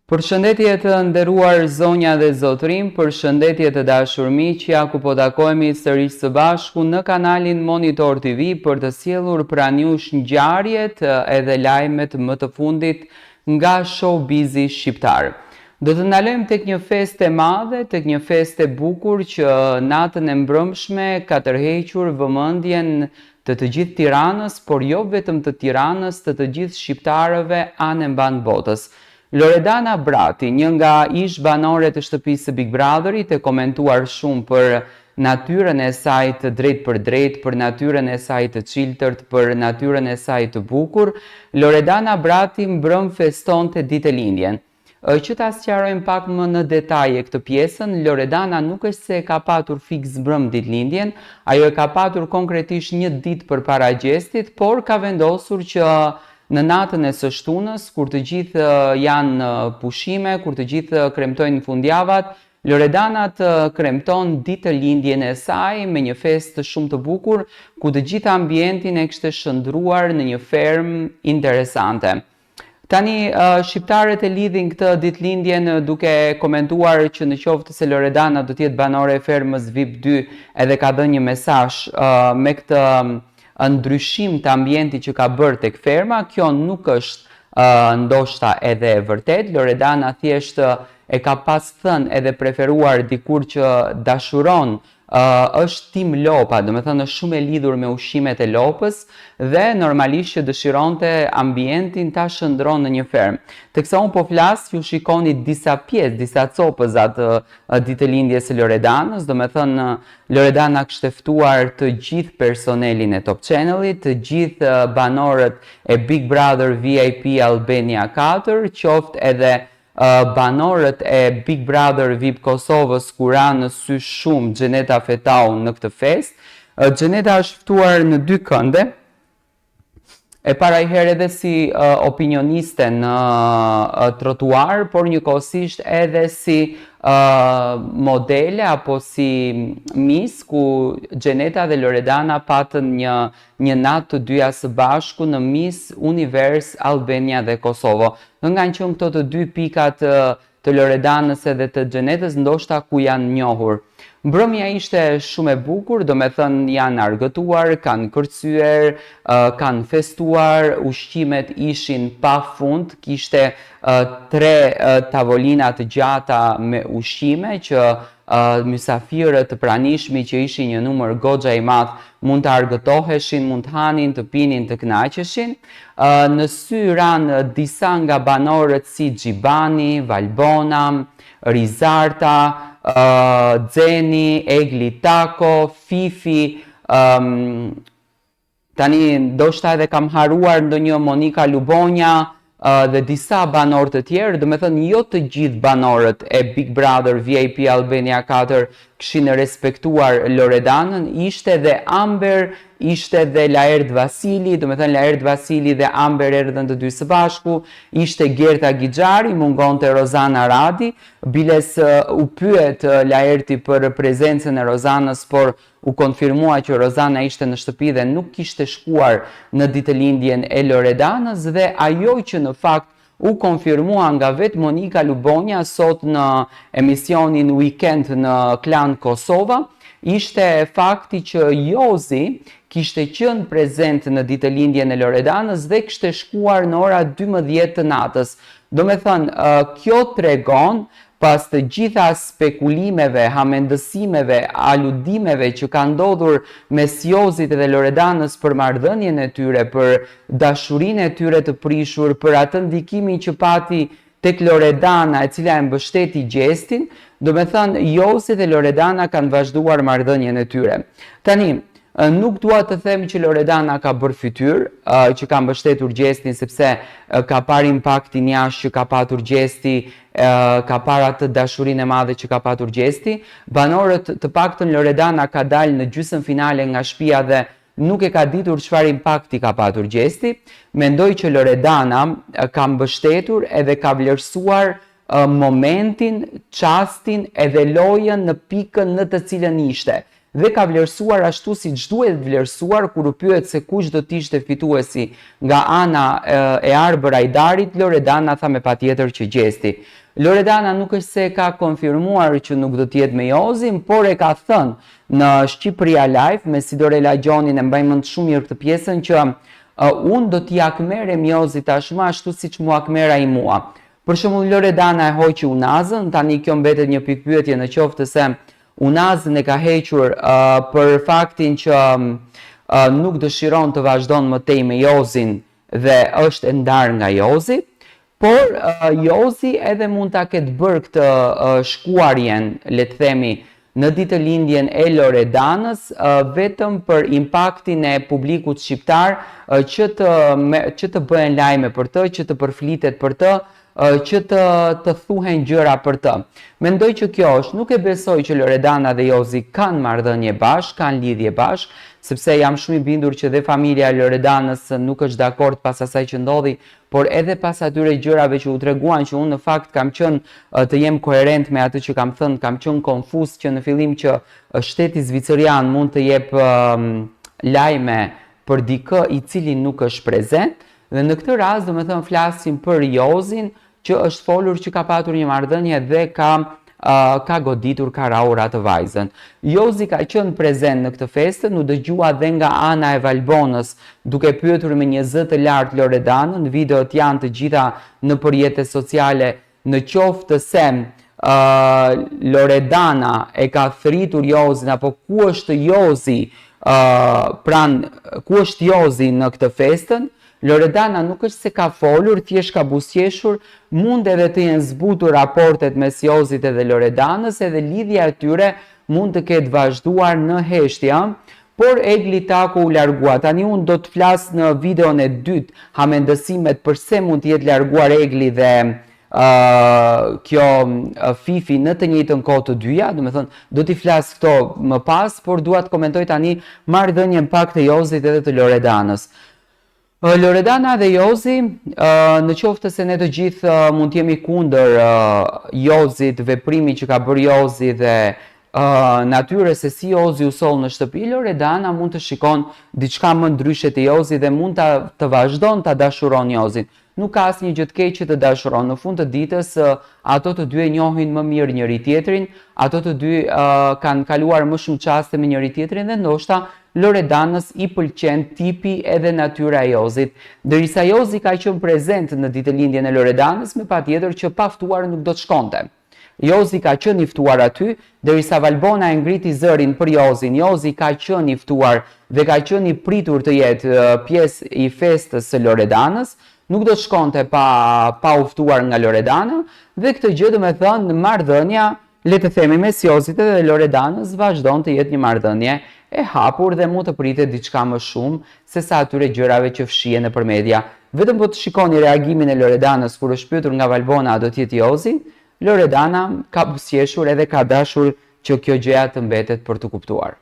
Përshëndetje të nderuar zonja dhe zotrim, përshëndetje të dashur miq, ja ku po takohemi sërish së bashku në kanalin Monitor TV për të sjellur pranë jush ngjarjet edhe lajmet më të fundit nga showbizi shqiptar. Do të ndalojmë tek një festë e madhe, tek një festë e bukur që natën e mbrëmshme ka tërhequr vëmendjen të gjithë Tiranës, por jo vetëm të Tiranës, të gjithë shqiptarëve anë mban botës. Loredana Brati, një nga ish banore të shtëpisë së Big Brotherit, e komentuar shumë për natyrën e saj të drejt për drejt, për natyrën e saj të çiltërt, për natyrën e saj të bukur. Loredana Brati mbrëm festonte ditëlindjen. Që ta sqarojmë pak më në detaje këtë pjesën, Loredana nuk është se ka patur fiks mbrëm ditëlindjen, ajo e ka patur konkretisht një ditë përpara gjestit, por ka vendosur që në natën e së shtunës, kur të gjithë janë pushime, kur të gjithë kremtojnë fundjavat, Loredana të kremton ditëlindjen e saj me një festë shumë të bukur, ku të gjithë ambientin e kishte shndruar në një fermë interesante. Tani, shqiptarët e lidhin këtë ditëlindjen duke komentuar që në qoftë se Loredana do të jetë banore e fermës VIP 2 edhe ka dhënë një mesazh me këtë ndryshim të ambienti që ka bërë tek ferma. Kjo nuk është ndoshta edhe e vërtet. Loredana thjesht e ka pas thënë edhe preferuar dikur që dashuron është tim lopa, do me thënë është shumë e lidhur me ushqimet e lopës dhe normalisht që dëshironte ambientin ta shndron në një fermë. Teksa unë po flas, ju shikoni disa pjesë, disa copëza të ditëlindjes së Loredanës, do me thënë Loredana kishte ftuar të gjithë personelin e Top Channelit, të gjithë banorët e Big Brother VIP Albania 4, qoftë edhe banorët e Big Brother VIP Kosovës ku ranë në sy shumë Xheneta Fetau në këtë festë. Xheneta është ftuar në 2 kënde, e para i herë edhe si opinioniste në trotuar, por njëkohësisht edhe si modele apo si Miss, ku Xheneta dhe Loredana patën një natë të dyja së bashku në Miss Univers Albania dhe Kosovo. Nga kanë qenë këto të 2 pikat të Loredanës edhe të Xhenetës, ndoshta ku janë njohur. Mbrëmja ishte shumë e bukur, do me thënë janë argëtuar, kanë kërcyer, kanë festuar, ushqimet ishin pa fund, kishte 3 tavolina të gjata me ushqime që mysafirët të pranishmi që ishin një numër goxha i madh mund të argëtoheshin, mund të hanin, të pinin, të kënaqeshin. Në sy ranë disa nga banorët si Xhibani, Valbona, Rizarta, Xeni, Egli Tako, Fifi, tani ndoshta edhe kam haruar ndonjë Monika Lubonja dhe disa banorë të tjerë, do me thënë jo të gjithë banorët e Big Brother VIP Albania 4 kishin respektuar Loredanën, ishte dhe Amber, ishte dhe Laert Vasili, do me thënë Laert Vasili dhe Amber erdhën të 2 së bashku, ishte Gerta Gixhari, mungonte Rozana Radi, biles u pyet Laerti për prezencën e Rozanës, por u konfirmua që Rozana ishte në shtëpi dhe nuk kishte shkuar në ditëlindjen e Loredanës, dhe ajo që në fakt u konfirmua nga vetë Monika Lubonja sot në emisionin Weekend në Klan Kosova, ishte fakti që Jozi kishte qenë prezent në ditëlindjen e Loredanës dhe kishte shkuar në ora 12 të natës. Do me thënë, kjo tregon pas të gjitha spekulimeve, hamendësimeve, aludimeve që ka ndodhur mes Jozit dhe Loredanës për marrëdhënien e tyre, për dashurinë e tyre të prishur, për atë ndikimin që pati tek Loredana e cila e mbështeti gjestin, do me thënë Jozi dhe Loredana kanë vazhduar marrëdhënien e tyre. Tani, nuk dua të them që Loredana ka bërë fytyrë, që ka mbështetur gjestin sepse ka parë impaktin jashtë që ka patur gjesti, ka parë atë dashurinë e madhe që ka patur gjesti. Banorët, të paktën Loredana ka dalë në gjysmë finale nga shtëpia dhe nuk e ka ditur çfarë impakti ka patur gjesti. Mendoj që Loredana ka mbështetur edhe ka vlerësuar momentin, çastin edhe lojën në pikën në të cilën ishte. dhe ka vlerësuar ashtu siç duhet vlerësuar kur u pyet se kush do të ishte fituesi nga ana e Arbër Ajdarit. Loredana tha me patjetër që Gjesti. Loredana nuk është se ka konfirmuar që nuk do të jetë me Jozin, por e ka thënë në Shqipëria Live me Sidorela Gjonin, e mbaj mend shumë mirë këtë pjesën, që unë do t'i akmerem Jozit tashmë ashtu siç mua akmera i mua. Për shembull, Loredana e hoqi Unazën, tani kjo mbetet një pikpyetje në qoftë se Unazën e ka hequr për faktin që nuk dëshiron të vazhdon më tej me Jozin dhe është e ndarë nga Jozi, por Jozi edhe mund ta ketë bërë këtë shkuarjen, le të themi, në ditëlindjen e Loredanës, vetëm për impaktin e publikut shqiptar, që të bëhen lajme për të, që të përflitet për të, që të thuhen gjëra për të. Mendoj që kjo është, nuk e besoj që Loredana dhe Jozi kanë marrëdhënie bashkë, kanë lidhje bashkë, sepse jam shumë i bindur që dhe familja e Loredanës nuk është dakord pas asaj që ndodhi, por edhe pas atyre gjërave që u treguan, që unë në fakt kam qenë të jem koherent me atë që kam thënë, kam qenë konfuz që në fillim që shteti zviceran mund të jep lajme për dikë i cili nuk është prezent, dhe në këtë rast do të thënë flasim për Jozin, që është folur që ka patur një marrëdhënie dhe ka goditur, ka rahur atë vajzën. Jozi ka qenë prezent në këtë festë, u dëgjua dhe nga ana e Valbonës, duke pyetur me një zë të lartë Loredanën. Videot janë të gjitha në rrjetet sociale, në qoftë se Loredana e ka thritur Jozin, apo ku është Jozi, ku është Jozi në këtë festën. Loredana nuk është se ka folur, thjesht ka buzëqeshur, mund edhe të jenë zbutur raportet mes Jozit edhe Loredanës, edhe lidhja e tyre mund të ketë vazhduar në heshtje, por Egli Taku u largua. Tani unë do të flas në videon e dytë hamendësimet përse mund të jetë larguar Egli dhe kjo Fifi në të njëjtën kohë të dyja, do të thënë do t'i flas këto më pas, por dua të komentoj tani marrëdhënien pak të Jozit edhe të Loredanës. Loredana dhe Jozi, në qoftë se ne të gjithë mund të jemi kundër Jozit, veprimi që ka bërë Jozi dhe natyres se si Jozi u soll në shtëpi, Loredana mund të shikon diçka më ndryshe te Jozi dhe mund të vazhdon ta dashuron Jozin. Nuk ka asnjë gjë të keqe të dashuron. Në fund të ditës, ato të dy e njohin më mirë njëri tjetrin, ato të dy kanë kaluar më shumë çaste me njëri tjetrin dhe ndoshta Loredanës i pëlqen tipi edhe natyra e Jozit. Derisa Jozi ka qenë prezent në ditëlindjen e Loredanës, me patjetër që pa ftuar nuk do të shkonte. Jozi ka qenë i ftuar aty, derisa Valbona e ngriti zërin për Jozin. Jozi ka qenë i ftuar dhe ka qenë i pritur të jetë pjesë i festës së Loredanës. Nuk do të shkonte pa u ftuar nga Loredana, dhe këtë gjë do të thënë marrëdhënia, le të themi, mes Jozit dhe Loredanës vazhdon të jetë një marrëdhënie e hapur dhe mund të pritet diçka më shumë se sa atyre gjërave që fshihen nëpër media. Vetëm po të shikoni reagimin e Loredanës kur është pyetur nga Valbona a do të jetë Jozi, Loredana ka buzëqeshur edhe ka dashur që kjo gjëja të mbetet për të kuptuar.